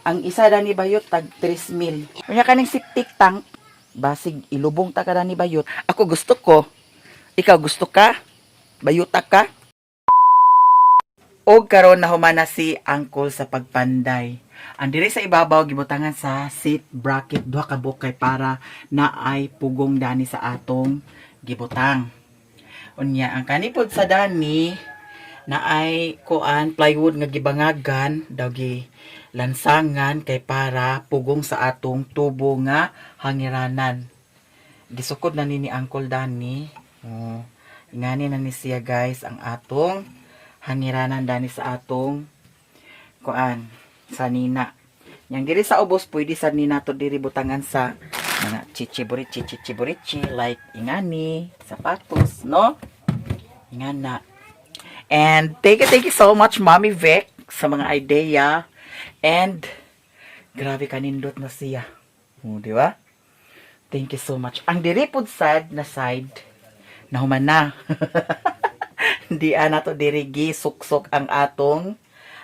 Ang isa dani bayot tag 3 mil. Unya kaning septic tank basig ilubong ta ka dani bayot. Ako gusto ko. Ikaw gusto ka? Bayuta ka? Og karon nahumana si Uncle sa pagpanday. Ang diri sa ibabaw gibutangan sa seat bracket duha ka bukay para naay pugong dani sa atong gibutang. Unya ang kanipod sa dani naay kuan plywood nga gibangagan daw gi lansangan kay para pugong sa atong tubo nga hangiranan. Gisukod na ni Uncle Danny. Ingani na ni siya guys ang atong hangiranan dani sa atong kuan sa nina. Yang diri sa ubos pwede sa nina to diri butangan sa mga chichiburichi like ingani, sapatos, no? Ingana. And thank you so much Mommy Vic sa mga idea and grabe kanindot na siya. Di ba? Thank you so much. Ang diri pud sad na side nahuman na. Hindi to diri suksok ang atong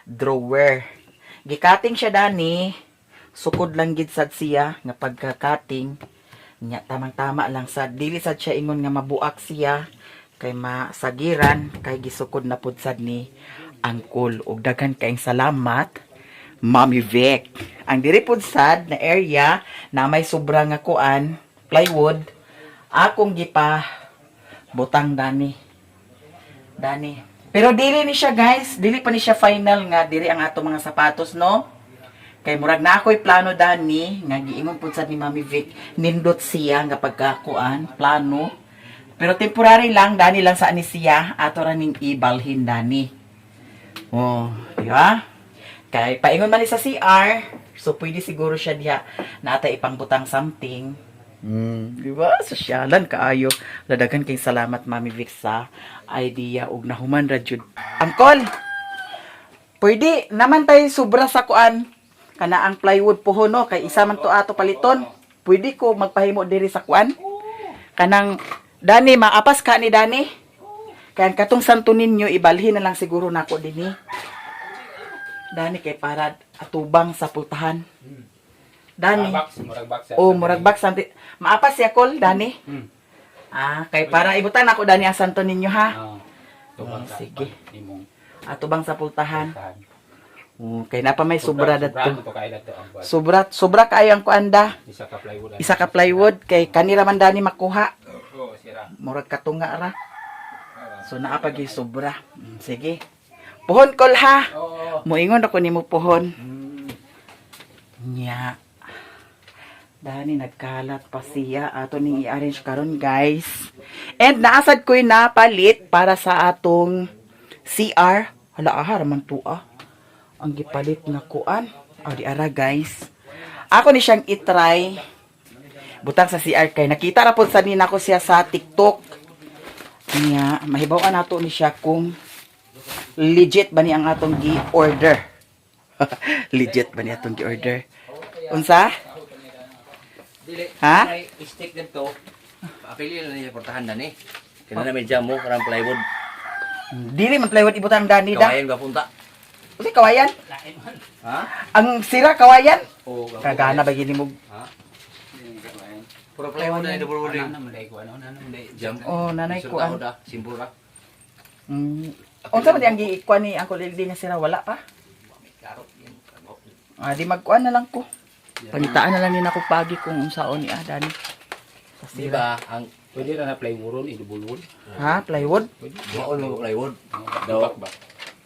drawer. Gikating siya dani, sukod lang gid sad siya nga pagka-cutting. Nya tamang-tama lang sad dili sad siya ingon nga mabuak siya kay masagiran kay gisukod na pud sad ni Uncle. Og daghan kayong salamat Mommy Vic. Ang diri pud sad na area na may sobra nga kuan plywood akong gipa butang dani. Pero dili ni siya guys, dili pa ni siya final nga diri ang ato mga sapatos, no? Kay murag na ako'y plano dani nga giingon pud sad ni Mommy Vic, nindot siya nga pagkakuan, plano. Pero temporary lang dani lang sa ani siya ato ra ning ibalhin dani. Di ba? Kay paingon man ni sa CR, so pwede siguro siya diha na ata ipangbutang something. Di ba? Sosyalan kaayo. Ladagan kay salamat Mommy Vic sa idea ug nahuman ra jud. Angkol. Pwede naman tay sobra sa kuan kana ang plywood puho no kay isa man to ato paliton. Pwede ko magpahimo diri sa kuan. Kanang Dani maapas ka ni Dani. Kaya katong santo ninyo ibalhin na lang siguro nako dinhi. Dani kay para atubang sa pultahan. Dani. Murag box santi. Maapas siya kol Dani. Kay para ibutan ako Dani ang santo ninyo ha. Sige. Atubang sa pultahan. Kay napa may sobra dadto. Sobra kaayo ang kuanda. Isa ka plywood kay kanira man Dani makuha. Murag katunga ra. So naa pa gyud sobra. Sige. Puhon kol ha. Moingon ako nimo puhon. Nya. Dani nagkalat pa siya ato ning i-arrange karon guys. And naasad ko'y napalit para sa atong CR. Hala ahar man tuwa. Ang gipalit nga kuan. Di ara guys. Ako ni siyang i-try butang sa CR kay nakita ra pud sa nina ko siya sa TikTok. Nya mahibaw-an nato ni siya kung legit ba ni ang atong gi-order. Legit ba ni atong gi-order? Unsa? Ha? Stick dito. Apili na niya portahan dani. Kina na medya mo karang plywood. Dili man plywood ibutang dani da. Kawayan ga punta. Usi kawayan? Ha? Ang sira kawayan? Oo. Kagana ba gini mo? Ha? Puro plywood na double wooling. Jam. Nanay ko ang Simbura. unsa man di ang giikuan ni Uncle Eldi nga sira wala pa? Di magkuan na lang ko. Pangitaan na lang ni nako pagi kung unsaon ni Dani. Sa sira. Diba, ang pwede na plywood i-double wood. Ha, plywood? Doon mo plywood. Daw ba?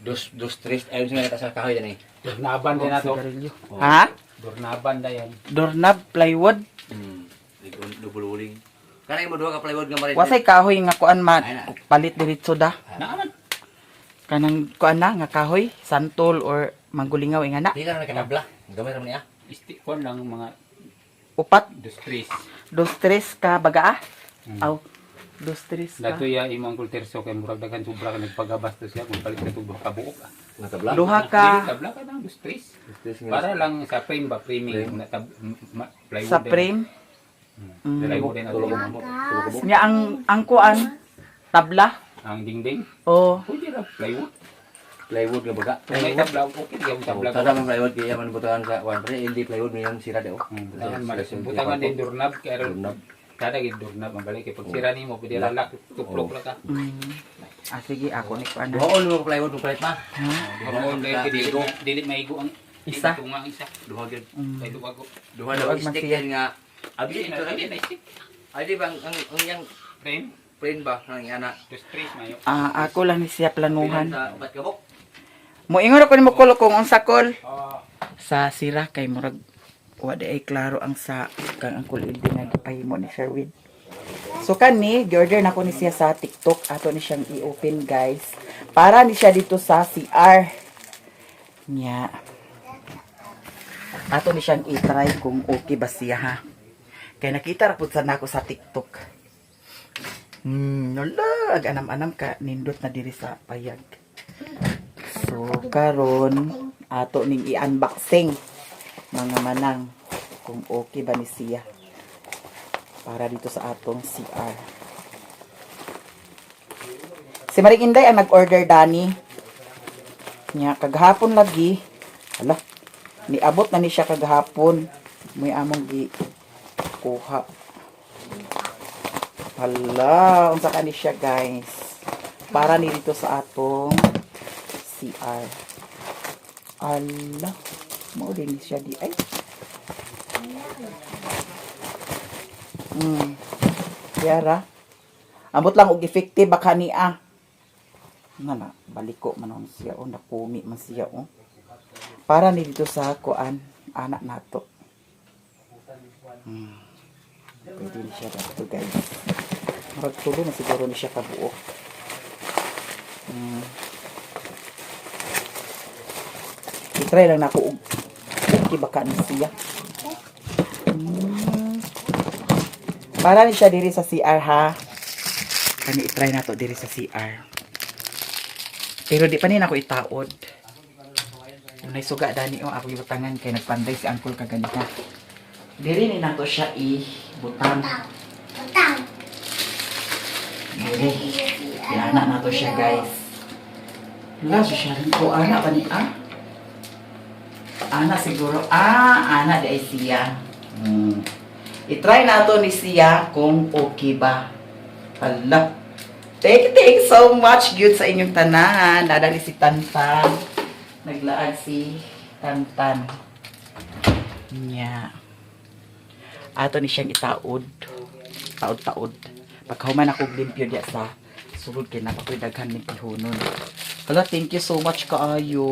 Dos tres ayun nga sa kahoy dani. Dornaban din na to. Sigarilyo. Ha? Dornaban na yan. Doorknob, plywood. Double wooling. Kanay mo duha ka plywood nga marin. Wasay kahoy nga kuan man palit diretso da. Naaman. Kanang kuan na nga kahoy, santol or manggulingaw nga na. Di ka na kanabla. Gamay ra man niya. Stick ko lang mga Upat, dos-tres. dos tres ka bagaa. Aw, dos tres ka. Dato ya imong kulterso kay murag daghan sobra ka nagpagabastos siya kung palit ka tubro ka buok. Natabla. Luha Dili ka tabla ka nang dos-tres. Para lang sa frame ba framing na plywood. sa frame. Plywood din ato mo. Nya ang kuan tabla. Ang dingding. Oh, Pwede ra plywood. plywood nga baga. Kung may tabla, okay yung tabla. Tada man plywood kaya man butangan sa one pre, hindi plywood mo yung sira daw. Butangan malas. Butangan din doorknob kaya Doorknob. kada gid doorknob ang balik kay pag sira nimo pwede lalak tuplok ra ka. Sige, ako ni kuan. Duhaon mo plywood mo palit ma. Doon kay dili maigo ang Isa? tunga isa. Duha gyud. Kay duwago. Duha daw Duwag man stick siya. yan nga. Abi Di ito na lang. di na isip. Ay di bang ang yang Frame, plain ba nang ana. just trace mayo. Ako lang ni siya planuhan. Sa upat kabok. Moingon ako ni mo kol kung unsa kol. Ah, Sa sira kay murag wala ay klaro ang sa kang ang kulid nga gipahimo ni Sherwin. So kani, gi-order na ko ni siya sa TikTok. Ato ni siyang i-open guys. Para ni siya dito sa CR. Nya. Ato ni siyang i-try kung okay ba siya ha. Kaya nakita ra pud sa nako sa TikTok. Wala. Anam-anam ka. Nindot na diri sa payag. So, karon ato ning i-unboxing mga manang kung okay ba ni siya para dito sa atong CR. Si Maring Inday ang nag-order dani. Nya kaghapon lagi. Hala. Niabot na ni siya kaghapon. May among gi kuha. Hala, unsa ka ni siya guys. Para ni dito sa atong CR. Ala, mo din siya di ay. Yara. Ambot lang og effective baka ni na baliko man on siya o napumi man siya o. Para ni dito sa kuan anak nato. Pwede ni siya dito guys. Marag tulo na siguro ni siya kabuok. I-try lang na ako okay baka ni siya. Para ni siya diri sa CR ha. Kani i-try na to diri sa CR. Pero di pa ni ako itaod. Yung naisuga dani o ako ibutangan kay nagpanday si uncle kaganita. Diri ni nato siya i-butang. Diri. Yana na to siya guys. Wala siya rin ko. Ana ba ni Ana siguro. Ana di ay siya. I-try na to ni siya kung okay ba. Hala. Thank you so much. Good sa inyong tanan. Nadali si Tantan. Naglaag si Tantan. Nya. Ato ni siyang itaod. Taod-taod. Pagkahuman ako limpyo diya sa sulod kay napakoy daghan ni pihonon. Hala, thank you so much kaayo.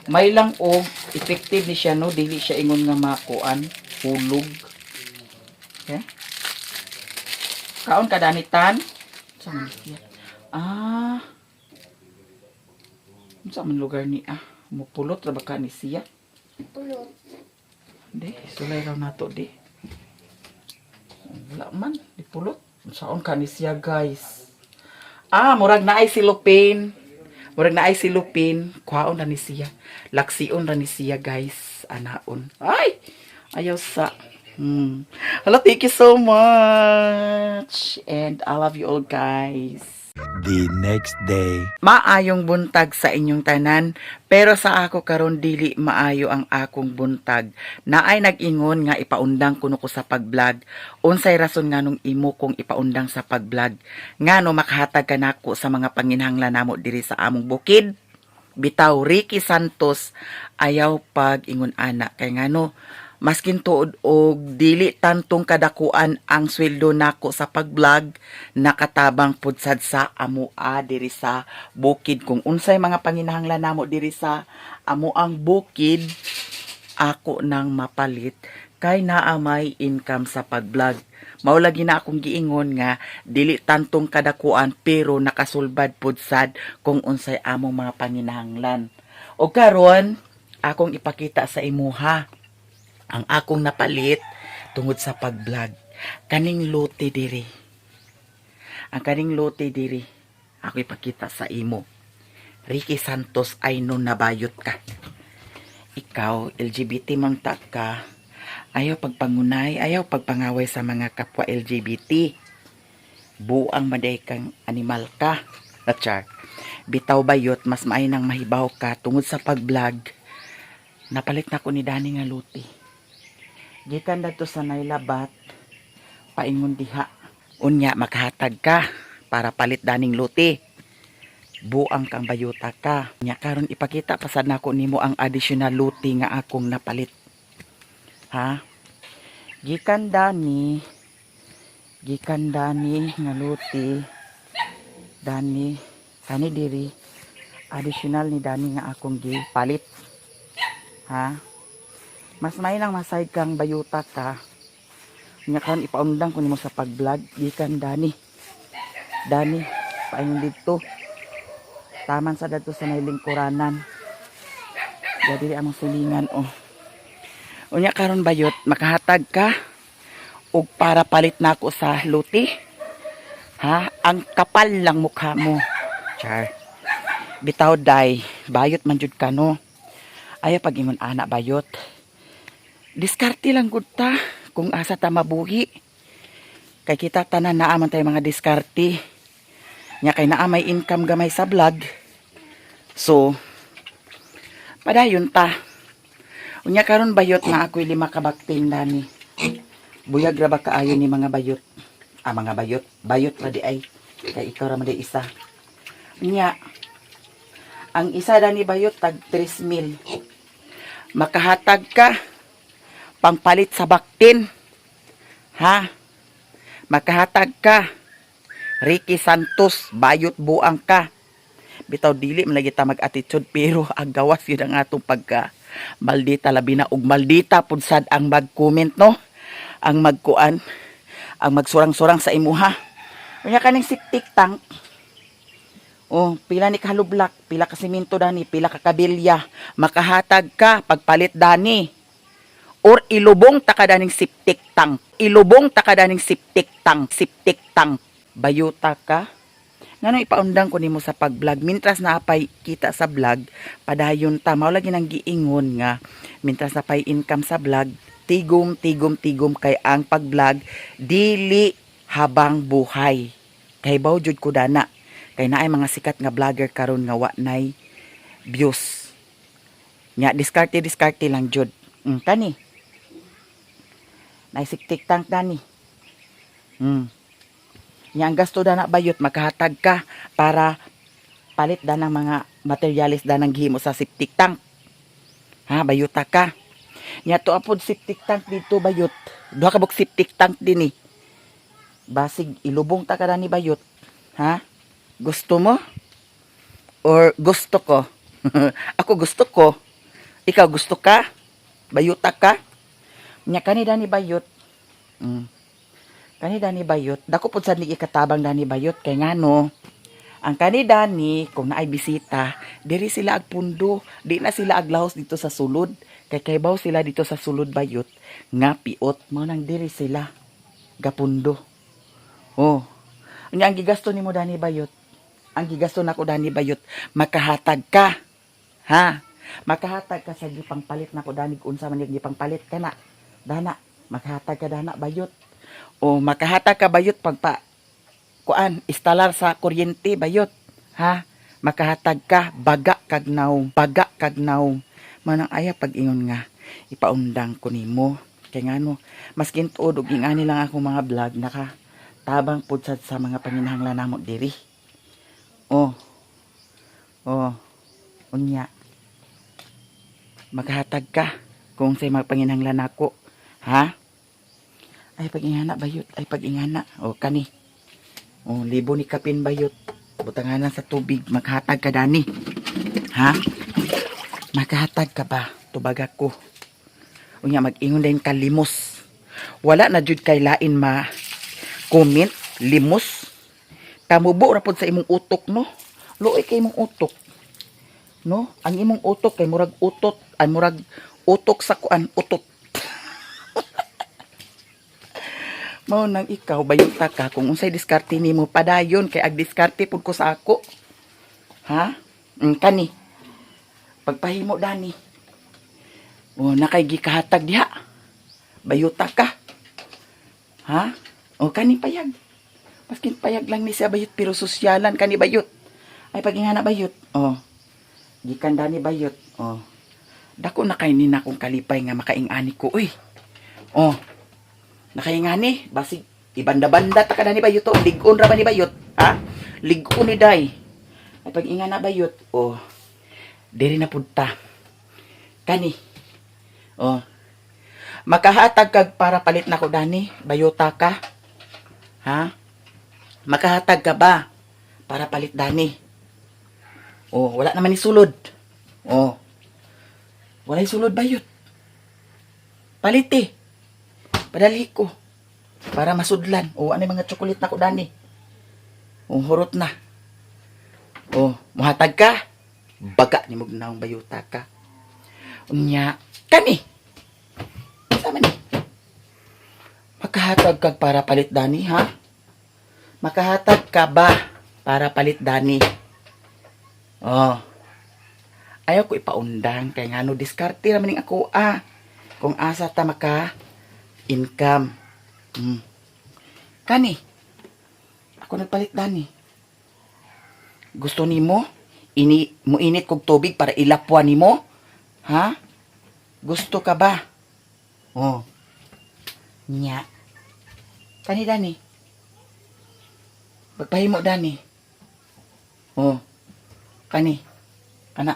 May lang og effective ni siya no, dili siya ingon nga makuan, hulog. Okay? Kaon ka danitan? Sa man siya? Sa man lugar ni mupulot ra ba ka ni siya? Pulot. Di, sulay raw nato di. Wala man, di pulot. Saon ka ni siya guys? Murag na ay silupin. Murag na ay silupin. Kwaon na ni siya. Laksiun ra ni siya guys. Anaon. Ay! Ayaw sa. Hello, thank you so much. And I love you all guys. The next day. Maayong buntag sa inyong tanan, pero sa ako karon dili maayo ang akong buntag. Naay nag-ingon nga ipaundang kuno ko sa pag-vlog. Unsay rason nganong imo kong ipaundang sa pag-vlog? Ngano makahatag ka nako sa mga panginhanglan namo diri sa among bukid? Bitaw Ricky Santos ayaw pag-ingon ana kay ngano maskin tuod og dili tantong kadakuan ang sweldo nako sa pag-vlog, nakatabang pud sad sa amoa diri sa bukid. Kung unsay mga panginahanglan namo diri sa amoang bukid, ako nang mapalit kay naa may income sa pag-vlog. Mao lagi na akong giingon nga dili tantong kadakuan pero nakasulbad pud sad kung unsay among mga panginahanglan. O karon akong ipakita sa imuha ang akong napalit tungod sa pag-vlog. Kaning lote diri. Ang kaning lote diri, ako ipakita sa imo. Ricky Santos, ay no nabayot ka. Ikaw, LGBT mang ta ka, ayaw pagpangunay, ayaw pagpangaway sa mga kapwa LGBT. Buang maday kang animal ka. Char. Bitaw bayot, mas maay nang mahibaw ka tungod sa pag-vlog. Napalit na ko ni Dani nga luti. Gikan dadto sa nailabat, paingon diha. Unya, makahatag ka para palit daning luti. Buang kang bayuta ka. Unya, karon ipakita pasad nako nimo ang additional luti nga akong napalit. Ha? Gikan Dani nga luti. Dani, kani diri additional ni Dani nga akong gipalit. Ha? Mas may lang masayad kang bayuta ka. Nya karon ipaundang ko nimo sa pag-vlog gikan Dani. Dani, paingon dito. Taman sa dadto sa nailingkuranan. Diri among silingan oh. Unya karon bayot, makahatag ka og para palit nako sa luti. Ha? Ang kapal lang mukha mo. Char. Bitaw day, bayot man jud ka no. Ayaw pag-ingon ana bayot. Diskarte lang gud ta kung asa ta mabuhi. Kay kita tanan naa man tay mga diskarte. Nya kay naa may income gamay sa vlog. So, padayon ta. Unya karon bayot nga ako'y 5 ka bakting Dani. Buyag ra ba kaayo ni mga bayot? Mga bayot. Bayot ra di ay. Kay ikaw ra man di isa. Unya, ang isa Dani bayot tag 3,000. Makahatag ka pangpalit sa baktin. Ha? Makahatag ka. Ricky Santos, bayot buang ka. Bitaw dili man lagi ta mag-attitude pero ang gawas yun ang atong pagka maldita labi na ug maldita pud sad ang mag-comment no. Ang magkuan, ang magsurang-surang sa imuha. Unya kaning septic tank. Oh, pila ni kalublak, pila ka semento Dani, pila ka kabilya. Makahatag ka pagpalit Dani. Or ilubong ta ka daning septic tank. Ilubong ta ka daning septic tank, septic tank. Bayuta ka. Ngano ipaundang ko nimo sa pag-vlog mintras naapay kita sa vlog, padayon ta mao lagi nang giingon nga mintras napay income sa vlog, tigom kay ang pag-vlog dili habang buhay. Kay baw jud ko dana. Kay naay mga sikat nga vlogger karon nga wa nay views. Nya diskarte lang jud. Kani. Naisik tank Dani. Nya ang gasto dana bayot makahatag ka para palit danang mga materialis danang gihimo sa septic tank. Ha, bayuta ka. Nya to apod septic tank dito bayot. Duha ka buk septic tank din Basig ilubong ta ka Dani bayot. Ha? Gusto mo? Or gusto ko? Ako gusto ko. Ikaw gusto ka? Bayuta ka? Nya kani Dani bayot. Kani Dani bayot, dako pud sad ni ikatabang Dani bayot kay ngano. Ang kani Dani kung naay bisita, diri sila agpundo, di na sila aglahos dito sa sulod. Kay baw sila dito sa sulod bayot nga piot mo nang diri sila gapundo. Oh. Unya ang gigasto nimo Dani bayot. Ang gigasto nako Dani bayot, makahatag ka. Ha? Makahatag ka sa gipangpalit nako Dani unsa man gipangpalit kana. Dana, makahatag ka dana bayot. O makahatag ka bayot pagpa kuan instalar sa kuryente bayot. Ha? Makahatag ka baga kag naw. Manang aya pag-ingon nga ipaundang ko nimo. Kay ngano maskin tuod og ingani lang ako mga vlog naka tabang pud sad sa mga panginahanglan namo diri. Oh. Unya. Makahatag ka kung say magpanginahanglan nako. Ha? Ay pag-ingana bayot, ay pag-ingana. O kani. O libo ni kapin bayot. Butanganan sa tubig, maghatag ka Dani. Ha? Maghatag ka ba? Tubag ako. Unya mag-ingon din ka limos. Wala na jud kay lain comment, limos. Kamubo ra pod sa imong utok no. Luoy kay imong utok. No? Ang imong utok kay murag utot, ang murag utok sa kuan, utot. Mao nang ikaw bayuta ka kung unsay diskarte nimo padayon kay ag diskarte pud ko sa ako. Ha? Kani. Pagpahimo Dani. O nakay gikahatag diha. Bayuta ka. Ha? O kani payag. Paskin payag lang ni siya bayot pero sosyalan kani bayot. Ay pagingana bayot. Oh. Gikan dani bayot. Oh. Dako na kay nina kong kalipay nga makaingani ko. Uy. Oh. Nakaingani. Basig ibanda-banda ta ka dani bayot. Oh. Ligon ra ba ni bayot? Ha? Ligon ni day. Ay pagingana bayot. Oh. Diri na punta. Kani. Oh. Makahatag kag para palit na ko dani. Bayota ka. Ha? Makahatag ka ba? Para palit dani. Oh, wala naman ni sulod. Oh. Wala yung sulod bayot. Palit eh. Padali ko. Para masudlan. Oh, ano yung mga tsokolit na ko dani. Oh, hurot na. Oh, muhatag ka. Baga ni mugnaong bayuta ka. Unya, kani. Sama ni. Makahatag ka para palit dani, ha? Makahatag ka ba para palit dani? Oh. Ayaw ko ipaundang kay ngano diskarte ra maning ako kung asa ta maka income. Kani. Ako nagpalit dani. Gusto nimo muinit kog tubig para ilapwa nimo? Ha? Gusto ka ba? Oh. Nya. Kani dani. Magpahimo dani. Oh. Kani. Kana.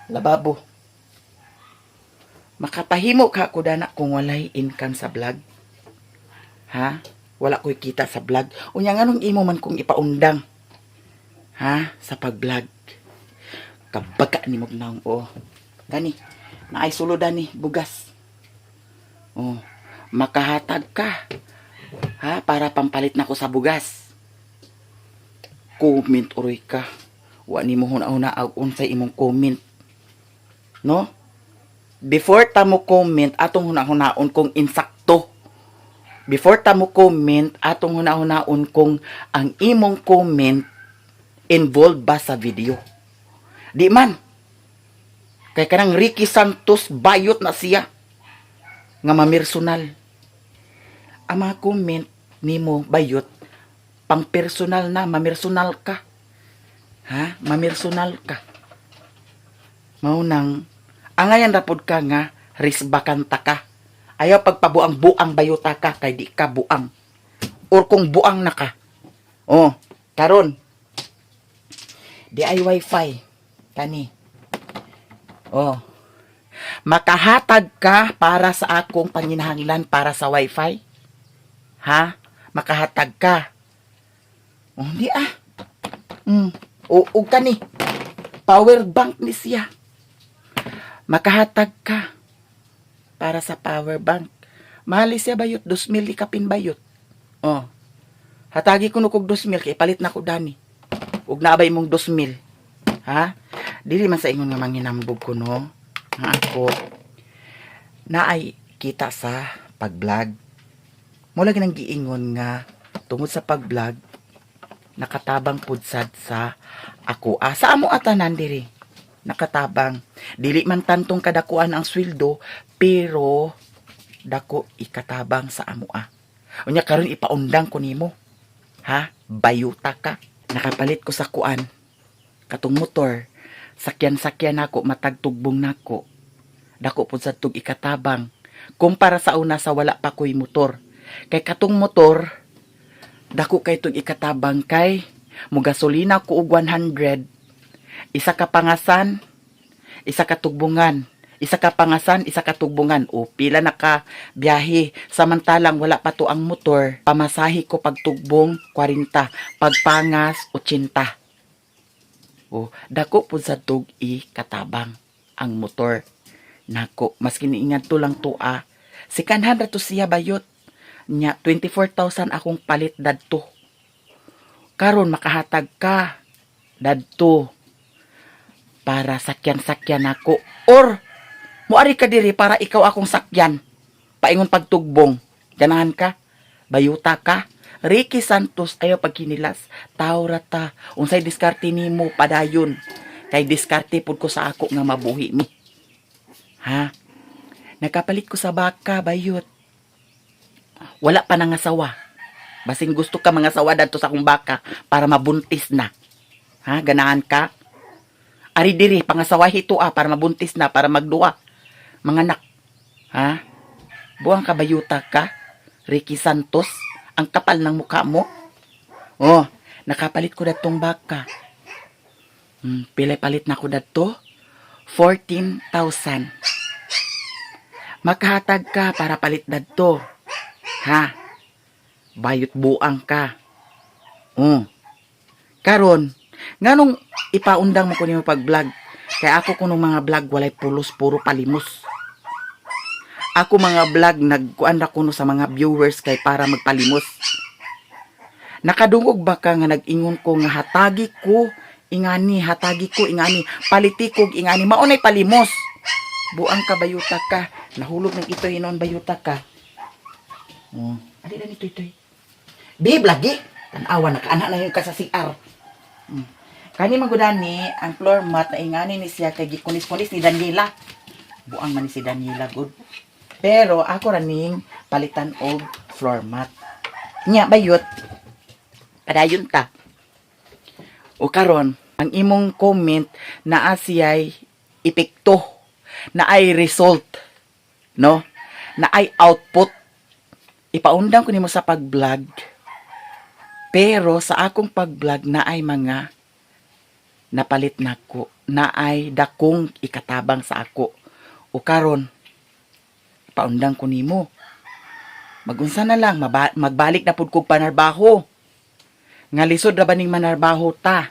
Lababo. Makapahimo ka ko dana kung walay income sa vlog. Ha? Wala ko'y kita sa vlog. Unya nga nung imo man kong ipaundang. Ha? Sa pag-vlog. Kabaga ni Mugnaong. Oh. Gani. Naay sulo dani. Bugas. Oh. Makahatag ka. Ha? Para pampalit na ko sa bugas. Comment uroy ka. Wa ni mo huna-huna og unsay imong comment. No? Before ta mo comment, atong huna-hunaon kung insakto. Before ta mo comment, atong huna-hunaon kung ang imong comment involved ba sa video. Di man. Kay kanang Ricky Santos bayot na siya nga mamersonal. Ang mga comment nimo bayot pang personal na, mamersonal ka. Ha? Mamersonal ka. Maunang, angayan rapod ka nga, risbakanta ka. Ayaw pagpabuang-buang bayota ka, kay di ka buang. Or kung buang na ka. Oh, karon. Di ay wifi. Kani. Oh. Makahatag ka para sa akong panginahanglan para sa wifi? Ha? Makahatag ka. Oh, di O kani, power bank ni siya. Makahatag ka para sa power bank. Mahali siya bayot, 2,000 di kapin bayot. Oh, hatagi ko nukog 2,000, kay palit na ko dani. Ug naabay mong 2,000. Ha? Dili man sa ingon nga manginambog ko, no? Nga ako, naay kita sa pag-vlog. Mula ginang giingon nga, tungod sa pag-vlog, nakatabang pudsad sa ako. Sa amo atanan diri. Nakatabang. Dili man tantong kadakuan ang sweldo, pero dako ikatabang sa amo Unya karon ipaundang ko nimo. Ha? Bayuta ka. Nakapalit ko sa kuan. Katong motor. Sakyan-sakyan nako, matagtugbong nako. Dako pudsad tug ikatabang. Kumpara sa una sa wala pa ko'y motor. Kay katong motor, dako kay tug ikatabang kay mo gasolina ko og 100, isa ka pangasan, isa ka tugbungan, isa ka pangasan, isa ka tugbungan. O pila na ka biyahe, samantalang wala pa to ang motor, pamasahe ko pagtugbong 40, pagpangas 80. O dako pud sa tug ikatabang ang motor nako. Maski niingan to lang to sikanhan ra to siya bayot. Nya 24,000 akong palit dadto. Karon makahatag ka dadto para sakyan-sakyan ako, or moari ka diri para ikaw akong sakyan paingon pagtugbong. Ganahan ka, bayuta ka. Ricky Santos ayo pagkinilas, tawrata unsay diskarte nimo padayon, kay diskarte pud ko sa ako nga mabuhi mi. Ha? Nakapalit ko sa baka bayot. Wala pa nangasawa. Basing gusto ka mangasawa dadto sa akong baka para mabuntis na. Ha, ganahan ka? Ari diri pangasawahi to para mabuntis na, para magduwa. Mga anak. Ha? Buang kabayuta ka? Ricky Santos, ang kapal ng mukha mo. Oh, nakapalit ko datong baka. Pilay palit na ko dato? 14,000. Makahatag ka para palit dato. Ha? Bayot buang ka. Karon, nganong ipaundang mo ko nimo pag-vlog? Kaya ako kunong mga vlog walay pulos, puro palimos. Ako mga vlog nagkuan ra kuno sa mga viewers kay para magpalimos. Nakadungog ba ka nga nag-ingon ko nga hatagi ko ingani, paliti ko ingani, maunay palimos. Buang ka bayuta ka, nahulog ng ito hinon bayuta ka. Adi na nito itoy. Babe lagi, tanawa nakaanak na yung ka sa CR. Kani magudani ang floor mat na ingani ni siya kay gikunis-kunis ni Daniela. Buang man ni si Daniela good. Pero ako raning palitan og floor mat. Nya bayot. Padayon ta. O karon, ang imong comment na asiyay epekto, na ay result, no? Na ay output. Ipaundang ko nimo sa pag-vlog. Pero sa akong pag-vlog na ay mga napalit nako, na ay dakong ikatabang sa ako. O karon, paundang ko nimo. Magunsa na lang, magbalik na pud kog panarbaho. Nga lisod ra baning manarbaho ta.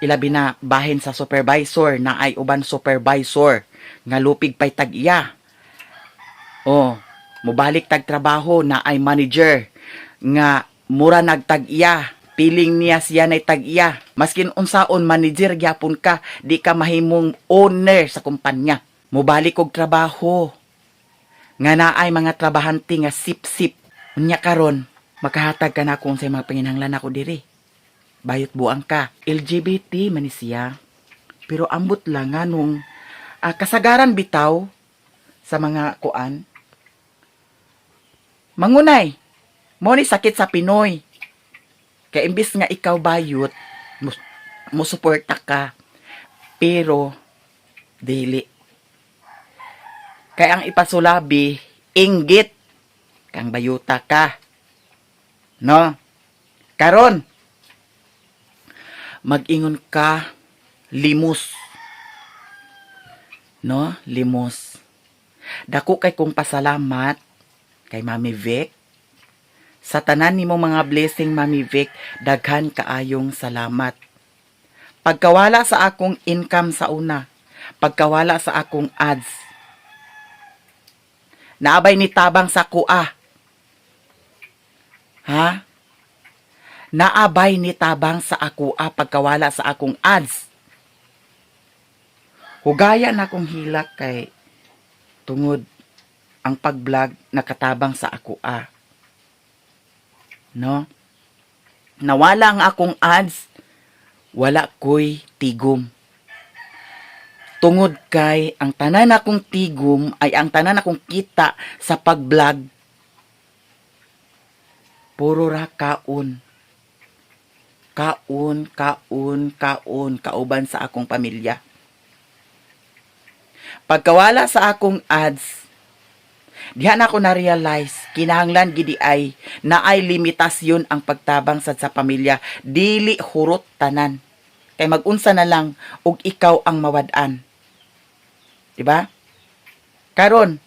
Ilabi na bahin sa supervisor na ay uban supervisor nga lupig pay tag-iya. Mubalik tag trabaho na ay manager nga mura nagtag-iya. Piling niya siya na tag-iya. Maskin unsaon manager gyapon ka, di ka mahimong owner sa kumpanya. Mubalik og trabaho nga naay mga trabahante nga sip-sip. Unya karon, makahatag ka na kung sa mga panginahanglan ako diri. Bayot buang ka. LGBT man ni siya. Pero ambot lang nga nung kasagaran bitaw sa mga kuan. Mangunay, mo ni sakit sa Pinoy. Kaya imbis nga ikaw bayot, mo suporta ka. Pero, dili. Kaya ang ipasulabi, inggit. Kang bayuta ka. No? Karon, mag-ingon ka, limos. No? Limos. Dako kay kong pasalamat kay Mami Vic. Sa tanan nimo mga blessing, Mami Vic, daghan kaayong salamat. Pagkawala sa akong income sa una, pagkawala sa akong ads, naabay ni tabang sa kuha. Ha? Naabay ni tabang sa akuha pagkawala sa akong ads. Hugaya na akong hilak kay tungod ang pag-vlog nakatabang sa akuha. No? Nawala ang akong ads, wala ko'y tigom. Tungod kay ang tanan akong tigom ay ang tanan akong kita sa pag-vlog. Puro ra kaon. Kaon, kauban sa akong pamilya. Pagkawala sa akong ads, diha na ako na-realize, kinahanglan gidi ay naay limitasyon ang pagtabang sa pamilya, dili hurot tanan. Kay magunsa na lang og ikaw ang mawad-an. Diba? Karon,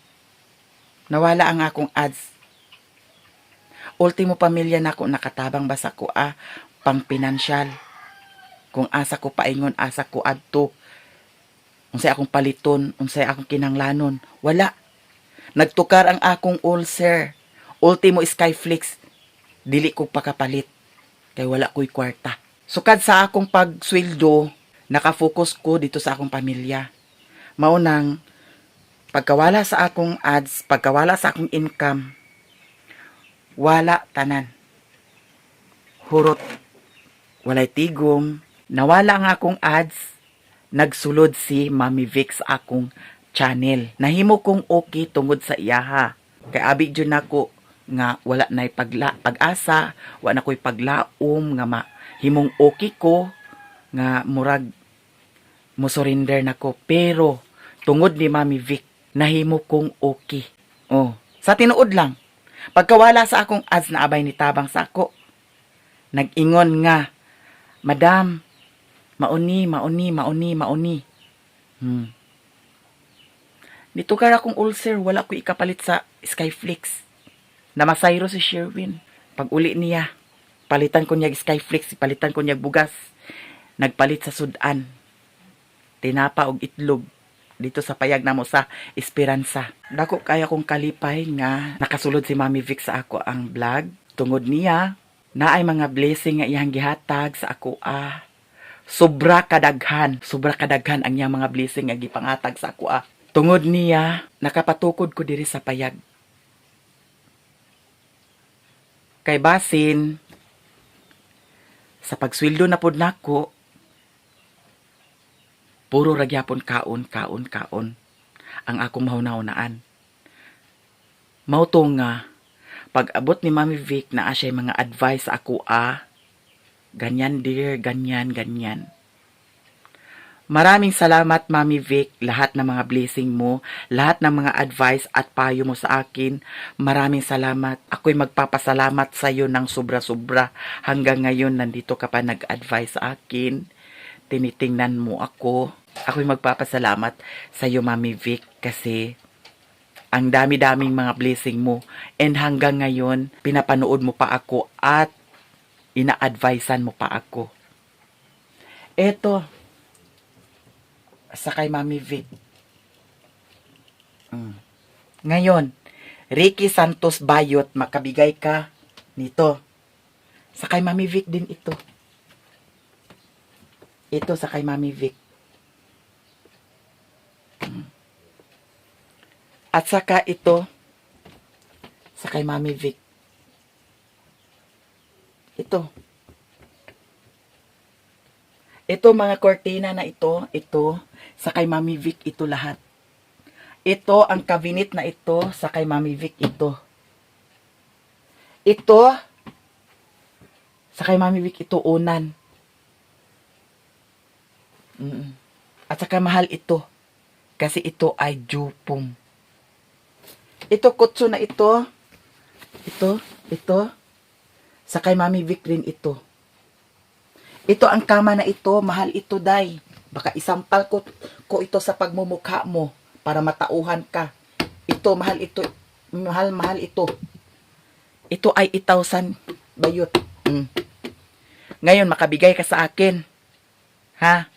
nawala ang akong ads. Ultimo pamilya na ako nakatabang ba sa kuha, pang pinansyal. Kung asa ko paingon, asa ko adto. Unsay akong paliton, unsay akong kinanglanon. Wala. Nagtukar ang akong ulcer. Ultimo Skyflix. Dili ko pakapalit. Kay wala ko'y kwarta. Sukad sa akong pagsweldo, nakafocus ko dito sa akong pamilya. Maunang, pagkawala sa akong ads, pagkawala sa akong income, wala tanan. Hurot. Walay tigom. Nawala ang akong ads, nagsulod si Mami Vic sa akong channel. Nahimo kong okay tungod sa iyaha. Kay abi dyan ako nga wala na'y pag-asa, wala na ko'y paglaom nga himong okay ko nga murag mo surrender nako, pero tungod ni Mami Vic nahimo kong okay. Oh, sa tinuod lang. Pagkawala sa akong ads na abay ni tabang sa ako, nag-ingon nga, Madam, mauni. Dito ka akong ulcer, wala ko ikapalit sa Skyflix. Namasayro si Sherwin. Pag uli niya, palitan ko niya Skyflix, palitan ko niya bugas. Nagpalit sa sudan. Tinapa og itlog dito sa payag na mo sa Esperanza. Dako kaya kong kalipay nga nakasulod si Mami Vic sa ako ang vlog. Tungod niya, naay mga blessing nga iyang gihatag sa ako sobra kadaghan ang iyang mga blessing nga gipangatag sa ako Tungod niya, nakapatukod ko diri sa payag. Kay basin, sa pagsweldo na pod nako, puro ragyapon kaon ang akong mahunaunaan. Mauto nga, pag abot ni Mami Vic na siya mga advice sa ako ganyan dear, ganyan. Maraming salamat Mami Vic, lahat ng mga blessing mo, lahat ng mga advice at payo mo sa akin. Maraming salamat. Ako'y magpapasalamat sa iyo ng sobra-sobra. Hanggang ngayon nandito ka pa nag-advise sa akin. Tinitingnan mo ako. Ako'y magpapasalamat sa iyo Mami Vic kasi ang dami-daming mga blessing mo. And hanggang ngayon, pinapanood mo pa ako at ina-advisean mo pa ako. Eto, sa kay Mami Vic. Ngayon, Ricky Santos Bayot, makabigay ka nito. Sa kay Mami Vic din ito. Ito sa kay Mami Vic. At saka ito sa kay Mami Vic. Ito mga kortina na ito sa kay Mami Vic ito lahat. Ito ang cabinet na ito sa kay Mami Vic ito. Ito sa kay Mami Vic ito unan. At saka mahal ito kasi ito ay jupong. Ito kutso na ito sa kay Mami Vic rin ito. Ito ang kama na ito, mahal ito day. Baka isampal ko ito sa pagmumukha mo para matauhan ka. Ito, mahal ito. Mahal ito. Ito ay 1,000 bayot. Ngayon, makabigay ka sa akin. Ha?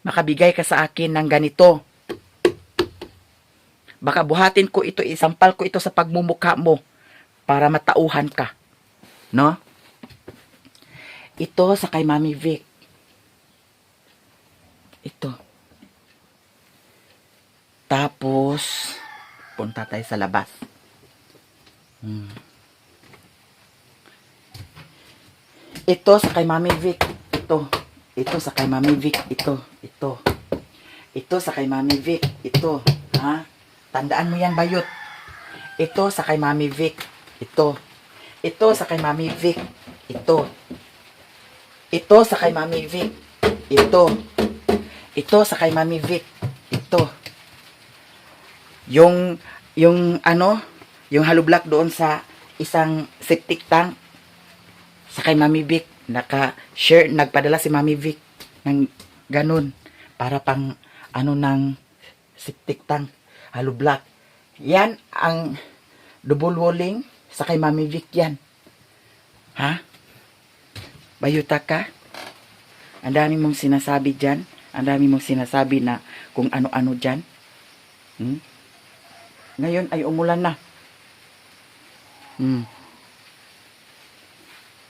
Makabigay ka sa akin ng ganito. Baka buhatin ko ito, isampal ko ito sa pagmumukha mo para matauhan ka. No? Ito sa kay Mami Vic. Ito. Tapos, punta tayo sa labas. Ito sa kay Mami Vic. Ito. Ito sa kay Mami Vic. Ito. Ito sa kay Mami Vic. Ito. Ha? Tandaan mo yan, bayot. Ito sa kay Mami Vic. Ito. Ito sa kay Mami Vic. Ito. Ito sa kay Mami Vic. Ito. Ito sa kay Mami Vic. Ito. Yung hollow block doon sa isang septic tank sa kay Mami Vic. Nagpadala si Mami Vic ng ganun para pang ng septic tank, hollow block. Yan ang double walling sa kay Mami Vic yan. Ha? Bayuta ka? Ang dami mong sinasabi dyan. Ang dami mong sinasabi na kung ano-ano dyan. Ngayon ay umulan na.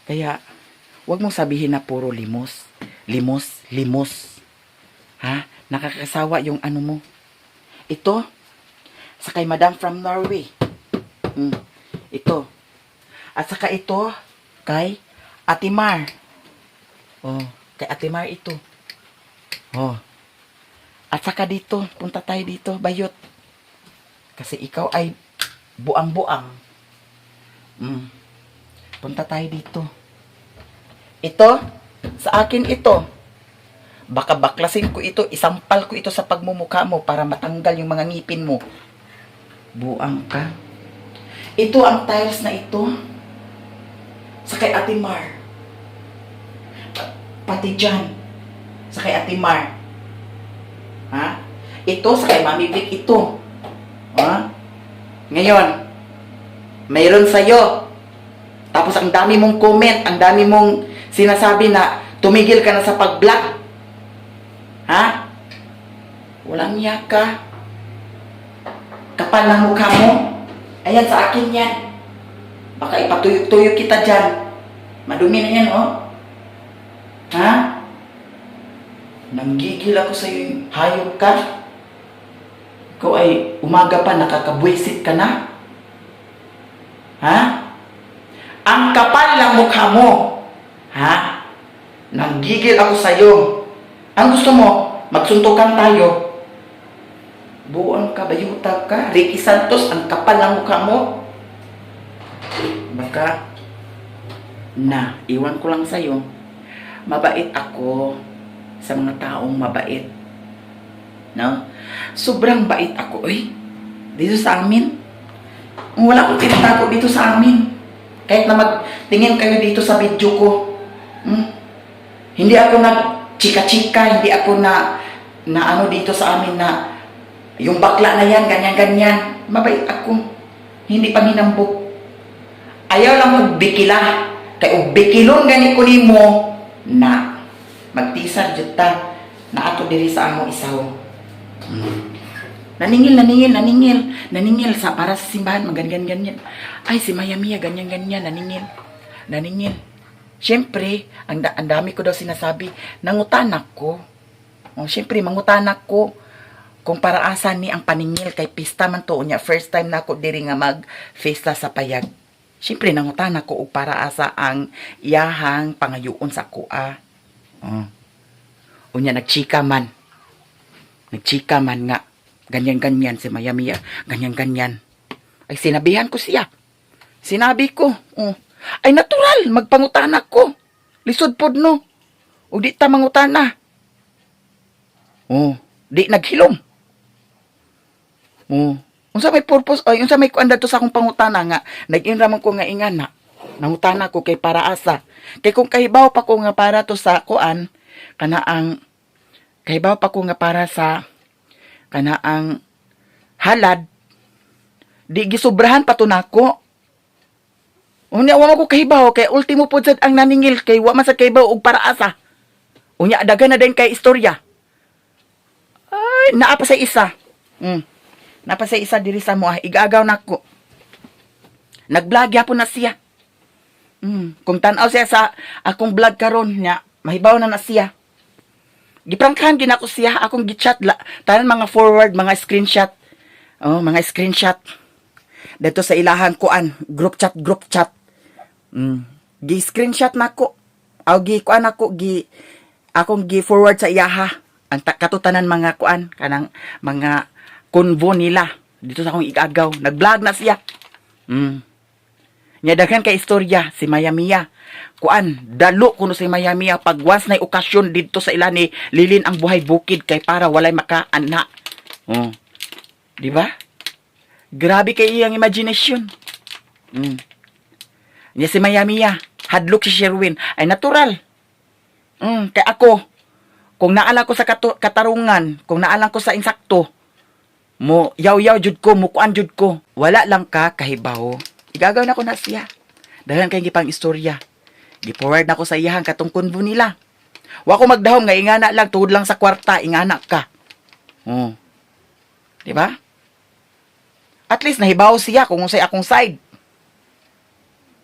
Kaya, wag mong sabihin na puro limos. Limos. Ha? Nakakasawa yung ano mo. Ito, sa kay Madam from Norway. Ito. At saka ito, kay Ate Mar. Kay Ate Mar ito. At saka dito, punta tayo dito, bayot. Kasi ikaw ay buang-buang. Punta tayo dito. Ito, sa akin ito. Baka baklasin ko ito, isampal ko ito sa pagmumukha mo para matanggal yung mga ngipin mo. Buang ka. Ito ang tiles na ito. Sa kay Ate Mar. Pati dyan. Sa kay Ate Mar. Ha? Ito sa kay Mami Vic ito. Ha? Ngayon, mayroon sa'yo. Tapos ang dami mong comment, ang dami mong sinasabi na tumigil ka na sa pag-vlog. Ha? Walang niya ka. Kapal ng mukha mo. Ayan, sa akin yan. Baka ipatuyok-tuyok kita dyan. Madumi na yan, oh. Ha? Nanggigil ako sa'yo, hayop ka. Ikaw ay umaga pa, nakakabwisit ka na. Ha? Ang kapal ng mukha mo. Ha? Nanggigil ako sa'yo. Ang gusto mo, magsuntukan tayo. Buang ka, bayutag ka. Ricky Santos, ang kapal ng mukha mo. Baka, iwan ko lang sa'yo. Mabait ako sa mga taong mabait. No? Sobrang bait ako, dito sa amin. Wala akong tinatago dito sa amin. Kahit na magtingin kayo dito sa video ko. Hindi ako chika-chika, hindi ako na ano dito sa amin na yung bakla na yan, ganyan-ganyan. Mabait ako. Hindi panghinambok. Ayaw lang magbikila. Kaya bikilon gani ko nimo na magtisar jud ta na ato diri sa among isaw. Naningil sa para sa simbahan ganyan. Ay si Maya Mia ganyan, naningil. Siyempre, ang dami ko daw sinasabi, nangutanak ko. Siyempre, mangutanak ko kung para asa ni ang paningil kay pista man to niya. First time na ako diri nga mag-festa sa payag. Siyempre, nangutanak ko para asa ang iyahang pangayuon sa kuha. Unya, nagchika man nga. Ganyan-ganyan si Maya Mia. Ganyan-ganyan. Ay, sinabihan ko siya. Sinabi ko, ay natural, magpangutanak ko. Lisod pod no. O di ta mangutana. Di naghilom. Unsa may purpose, ay unsa may kuan dito sa akong pangutana nga. Nag-inraman ko nga ingana. Nangutana ko kay para asa. Kay kung kahibaw pa ko nga para to sa kuan, kahibaw pa ko nga para sa kanaang halad, di gisubrahan pa to nako. Unya wa ko kahibaw kay ultimo pud sad ang naningil kay wa man sa kahibaw og para asa. Unya daghan na din kay istorya. Ay, naa pa sa isa. Naa pa sa isa diri sa mo, igagaw nako. Nag-vlog yapon na siya. Kung tan-aw siya sa akong vlog karon nya, mahibaw na siya. Giprangkahan ginako siya, akong gichat tanan mga forward, mga screenshot. Mga screenshot. Dito sa ilahang kuan, group chat. Gi-screenshot nako. Aw kuan ako akong gi-forward sa iyaha. Ang katutanan mga kuan kanang mga convo nila dito sa akong igagaw. Nag-vlog na siya. Nya daghan kay istorya si Maya Mia. Kuan, dalo kuno si Maya Mia pag once na okasyon dito sa ila ni Lilin ang buhay bukid kay para walay makaana. Di ba? Grabe kay iyang imagination. Nya si Maya Mia, hadlok si Sherwin. Ay natural. Kay ako, kung naala ko sa katarungan, kung naala ko sa insakto, mo yaw-yaw jud ko, mukuan jud ko. Wala lang ka kahibaw. Igagaw na ko na siya. Dahil kay gipang istorya. Gi-forward na ko sa iyahang katong kunbo nila. Wa ko magdahom nga ingana lang tuhod lang sa kwarta, ingana ka. Di ba? At least nahibaw siya kung unsay akong side.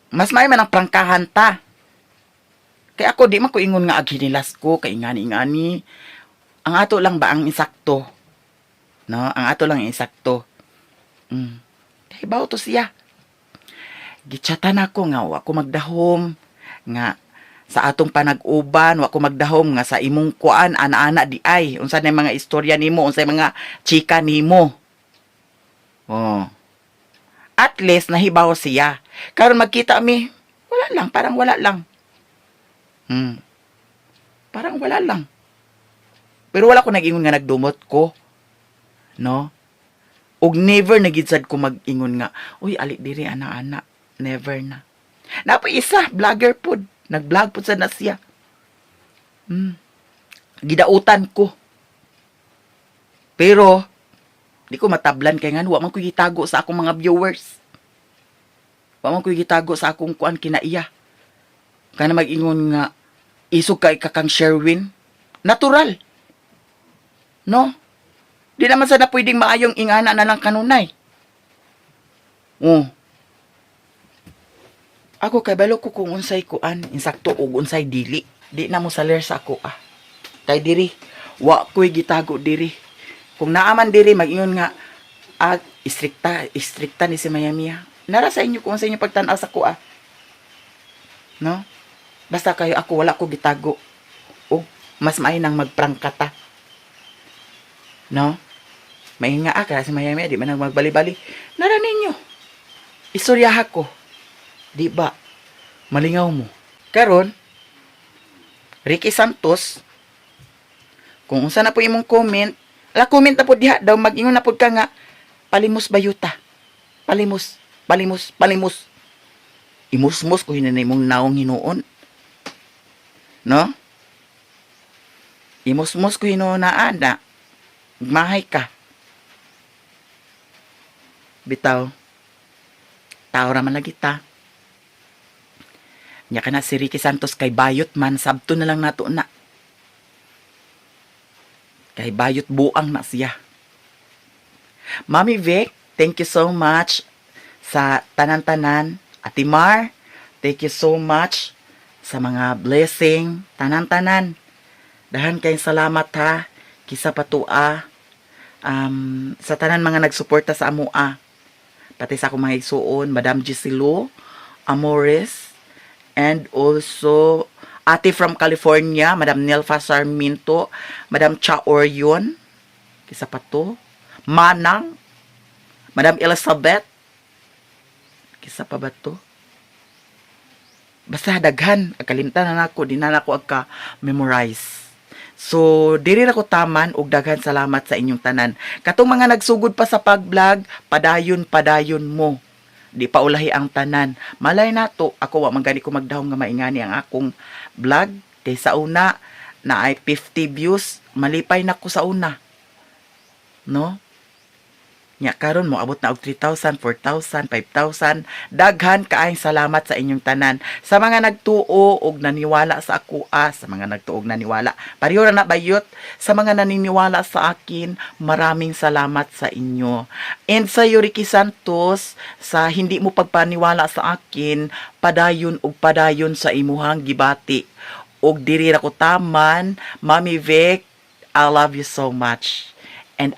Mas may man ang prangkahan ta. Kaya ako, di man ko ingon nga aghinilas ko, kay ingani-ingani. Ang ato lang ba ang insakto? No? Ang ato lang ang insakto. Nahibaw to siya. Gichatan ako nga, wa ko magdahom. Nga, sa atong panag-uban, wa ko magdahom nga sa imong kuan, ana-ana di ay. Unsa na mga istorya nimo, unsa mga chika nimo. At least, nahibaw siya. Karon magkita mi, wala lang, parang wala lang. Parang wala lang. Pero wala ko nag-ingon nga nagdumot ko. No? Og never nagidsad ko mag-ingon nga, uy, ali diri ana-ana. Never na. Napay isa, vlogger pod. Nag-vlog pod sa na siya. Gidautan ko. Pero, di ko matablan kay nga, wa man ko gitago sa akong mga viewers. Wa man ko gitago sa akong kuan kinaiya. Kana mag-ingon nga, isog kay kakang Sherwin. Natural. No? Di naman sana pwedeng maayong ingana na lang kanunay. Ako kay balo ko kung unsay kuan, insakto og unsay dili. Di na mo saler sa ako Kay diri, wa ko'y gitago diri. Kung naaman diri mag-ingon nga istrikta ni si Miami. Nara sa inyo kung sa inyo pagtan-aw sa ko No? Basta kayo ako wala ko gitago. O mas maay nang magprangkata. No? Mainga ka si Miami di man nang magbali-bali. Nara ninyo. Istoryaha ko. Di ba? Malingaw mo. Karon, Ricky Santos, kung unsa na po imong comment na po diha daw, mag-ingon na po ka nga, palimos bayuta. Palimos. Imusmos ko hinanay mong naong hinuon. No? Imusmos ko hinuon na mahay ka. Bitaw. Tao raman lagi ta. Nya kana si Ricky Santos kay bayot man, sabto na lang nato na. Kay bayot buang na siya. Mami Vic, thank you so much sa tanan-tanan. Ate Mar, thank you so much sa mga blessing. Tanan-tanan. Dahan kayong salamat ha. Kisa patua. Sa tanan mga nagsuporta sa amua. Pati sa akong mga igsuon, Madam Gisilo, Amores, and also ate from California, Madam Nelfa Sarmiento, Madam Cha Orion, kisa pa to, Manang, Madam Elizabeth, kisa pa ba to? Basta daghan, kalimtan na ako, di na ako agka-memorize. So, diri ra ko taman og daghan salamat sa inyong tanan. Katong mga nagsugod pa sa pag-vlog, padayon mo. Di pa ulahi ang tanan. Malay nato, ako wa man gani ko magdahom nga maingani ang akong vlog. Kay sa una, na ay 50 views, malipay na ko sa una. No? Nya karon mo abot na og 3,000, 4,000, 5,000. Daghan kaayong salamat sa inyong tanan. Sa mga nagtuo og naniwala sa ako, sa mga nagtuo og naniwala. Pareho na bayot sa mga naniniwala sa akin, maraming salamat sa inyo. And sa Ricky Santos, sa hindi mo pagpaniwala sa akin, padayon og padayon sa imuhang gibati. Og diri ra ko taman, Mami Vic, I love you so much. And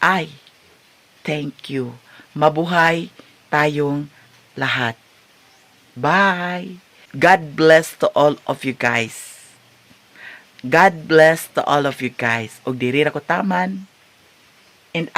thank you. Mabuhay tayong lahat. Bye. God bless to all of you guys. God bless to all of you guys. Og diri ra ko taman. And